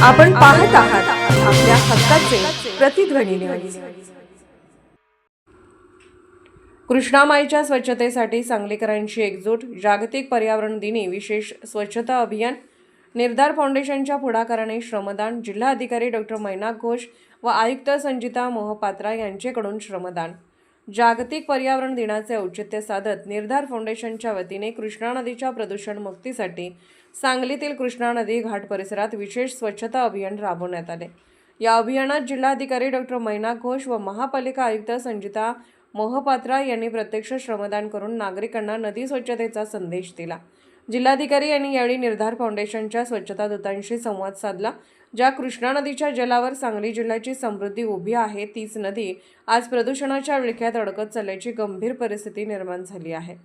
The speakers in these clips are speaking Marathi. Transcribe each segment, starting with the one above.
आपण पाहत आहात आपल्या हक्काचे प्रतिध्वनी न्यूज। कृष्णामाईच्या स्वच्छतेसाठी सांगलीकरांची एकजूट। जागतिक पर्यावरण दिनी विशेष स्वच्छता अभियान। निर्धार फाउंडेशनच्या पुढाकाराने श्रमदान। जिल्हाधिकारी डॉ. मैनाक घोष व आयुक्त संजिता मोहपात्रा यांच्याकडून श्रमदान। जागतिक पर्यावरण दिनाचे औचित्य साधत निर्धार फाउंडेशनच्या वतीने कृष्णा नदीच्या प्रदूषण मुक्तीसाठी सांगलीतील कृष्णा नदी घाट परिसरात विशेष स्वच्छता अभियान राबवण्यात आले। या अभियानात जिल्हाधिकारी डॉ. मैनाक घोष व महापालिका आयुक्त संजिता मोहपात्रा यांनी प्रत्यक्ष श्रमदान करून नागरिकांना नदी स्वच्छतेचा संदेश दिला। जिल्हाधिकारी यांनी यावेळी निर्धार फाउंडेशनच्या स्वच्छता दूतांशी संवाद साधला। ज्या कृष्णा नदीच्या जलावर सांगली जिल्ह्याची समृद्धी उभी आहे, तीच नदी आज प्रदूषणाच्या विळख्यात अडकत चालल्याची गंभीर परिस्थिती निर्माण झाली आहे।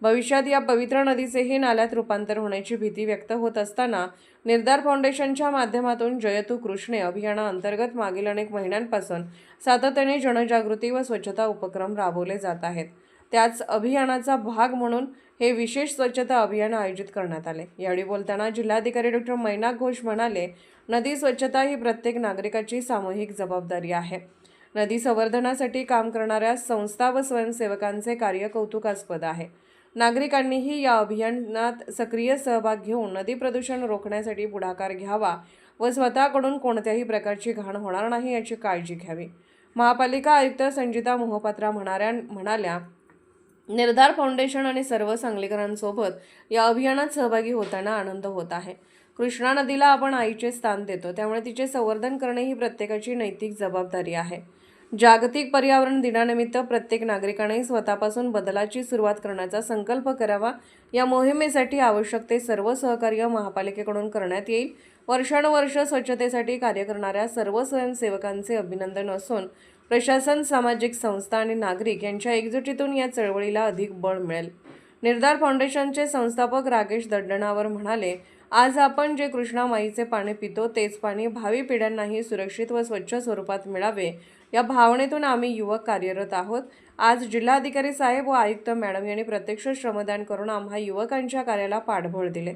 भविष्यात या पवित्र नदीचेही नाल्यात रूपांतर होण्याची भीती व्यक्त होत असताना निर्धार फाउंडेशनच्या माध्यमातून जयतु कृष्णे अभियानाअंतर्गत मागील अनेक महिन्यांपासून सातत्याने जनजागृती व स्वच्छता उपक्रम राबवले जात आहेत। त्याच अभियानाचा भाग म्हणून हे विशेष स्वच्छता अभियान आयोजित करण्यात आले। यावेळी बोलताना जिल्हाधिकारी डॉ. मैनाक घोष म्हणाले, नदी स्वच्छता ही प्रत्येक नागरिकाची सामूहिक जबाबदारी आहे। नदी संवर्धनासाठी काम करणाऱ्या संस्था व स्वयंसेवकांचे कार्य कौतुकास्पद आहे। नागरिकांनीही या अभियानात सक्रिय सहभाग घेऊन नदी प्रदूषण रोखण्यासाठी पुढाकार घ्यावा व स्वतःकडून कोणत्याही प्रकारची घाण होणार नाही याची काळजी घ्यावी। महापालिका आयुक्त संजिता मोहपात्रा म्हणाल्या, निर्धार फाउंडेशन आणि सर्व सांगलीकरांसोबत या अभियानात सहभागी होताना आनंद होत आहे। कृष्णा नदीला आपण आईचे स्थान देतो, त्यामुळे तिचे संवर्धन करणे ही प्रत्येकाची नैतिक जबाबदारी आहे। जागतिक पर्यावरण दिनानिमित्त प्रत्येक नागरिकाने स्वतःपासून बदलाची सुरुवात करण्याचा संकल्प करावा। या मोहिमेसाठी आवश्यक ते सर्व सहकार्य महापालिकेकडून करण्यात येईल। वर्षानुवर्ष स्वच्छतेसाठी कार्य करणाऱ्या सर्व स्वयंसेवकांचे अभिनंदन असून प्रशासन, सामाजिक संस्था आणि नागरिक यांच्या एकजुटीतून या चळवळीला अधिक बळ मिळेल। निर्धार फाउंडेशनचे संस्थापक राकेश दड्डणावर म्हणाले, आज आपण जे कृष्णा माईचे पाणी पितो तेच पाणी भावी पिढ्यांनाही सुरक्षित व स्वच्छ स्वरूपात मिळावे, या भावनेतून आम्ही युवक कार्यरत आहोत। आज जिल्हाधिकारी साहेब व आयुक्त मॅडम यांनी प्रत्यक्ष श्रमदान करून आम्हा युवकांच्या कार्याला पाठबळ दिले।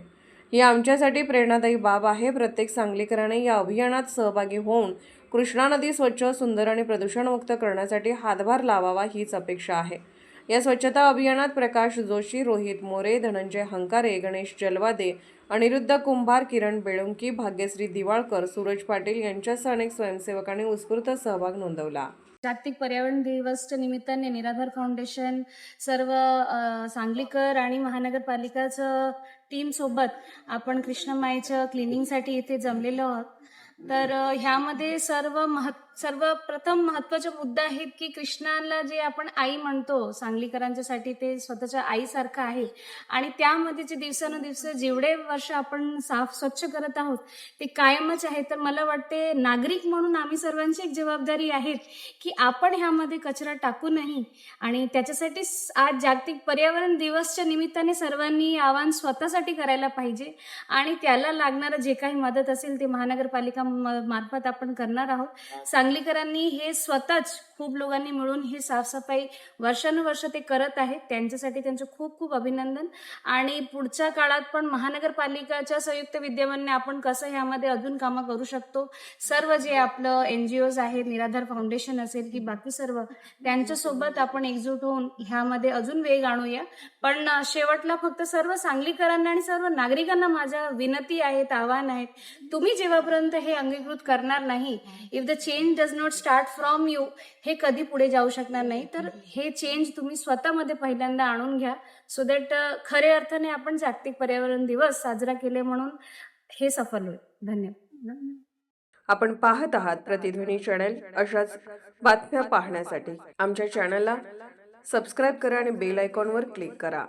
ही आमच्यासाठी प्रेरणादायी बाब आहे। प्रत्येक सांगलीकराने या अभियानात सहभागी होऊन कृष्णा नदी स्वच्छ, सुंदर आणि प्रदूषणमुक्त करण्यासाठी हातभार लावावा हीच अपेक्षा आहे। या स्वच्छता अभियानात प्रकाश जोशी, रोहित मोरे, धनंजय हंकारे, गणेश जलवादे, अनिरुद्ध कुंभार, किरण बेळुंकी, भाग्यश्री दिवाळकर, सूरज पाटील यांच्यासह अनेक स्वयंसेवकांनी उत्स्फूर्त सहभाग नोंदवला। जागतिक पर्यावरण दिवसच्या निमित्ताने निराधार फाउंडेशन सर्व सांगलीकर आणि महानगरपालिकाचं टीम सोबत आपण कृष्णामाईच्या क्लिनिंगसाठी इथे जमलेलो आहोत। तर ह्यामध्ये सर्वप्रथम महत्त्वाचे मुद्दे आहेत की कृष्णाला जे आपण आई म्हणतो, सांगलीकरांच्यासाठी ते स्वतःच्या आईसारखं आहे आणि त्यामध्ये जे दिवसानुदिवस जेवढे वर्ष आपण स्वच्छ करत आहोत ते कायमच आहे। तर मला वाटते नागरिक म्हणून आम्ही सर्वांची एक जबाबदारी आहे की आपण ह्यामध्ये कचरा टाकू नाही आणि त्याच्यासाठी आज जागतिक पर्यावरण दिवसच्या निमित्ताने सर्वांनी आवाहन स्वतःसाठी करायला पाहिजे आणि त्याला लागणारं जे काही मदत असेल ते महानगरपालिका मार्फत आपण करणार आहोत। सांगलीकरांनी हे स्वतःच खूप लोकांनी मिळून ही साफसफाई वर्षानुवर्ष ते करत आहेत, त्यांच्यासाठी त्यांचं खूप खूप अभिनंदन। आणि पुढच्या काळात पण महानगरपालिकाच्या संयुक्त विद्यमाने आपण कसं ह्यामध्ये अजून कामं करू शकतो, सर्व जे आपलं NGOज आहेत, निराधार फाउंडेशन असेल की बाकी सर्व, त्यांच्यासोबत आपण एकजूट होऊन ह्यामध्ये अजून वेग आणूया। पण शेवटला फक्त सर्व सांगलीकरांना आणि सर्व नागरिकांना माझ्या विनंती आहेत, आव्हान आहेत, तुम्ही जेव्हापर्यंत हे अंगीकृत करणार नाही, if the change does not start from you, हे कधी पुढे जाऊ शकणार नाही। तर हे चेंज तुम्ही स्वतःमध्ये पहिल्यांदा आणून घ्या, सो दॅट खऱ्या अर्थाने आपण जागतिक पर्यावरण दिवस साजरा केले म्हणून हे सफल होईल। धन्यवाद। आपण पाहत आहात प्रतिध्वनी चॅनल। अशाच बातम्या पाहण्यासाठी आमच्या चॅनलला सबस्क्राईब करा आणि बेल आयकॉनवर क्लिक करा।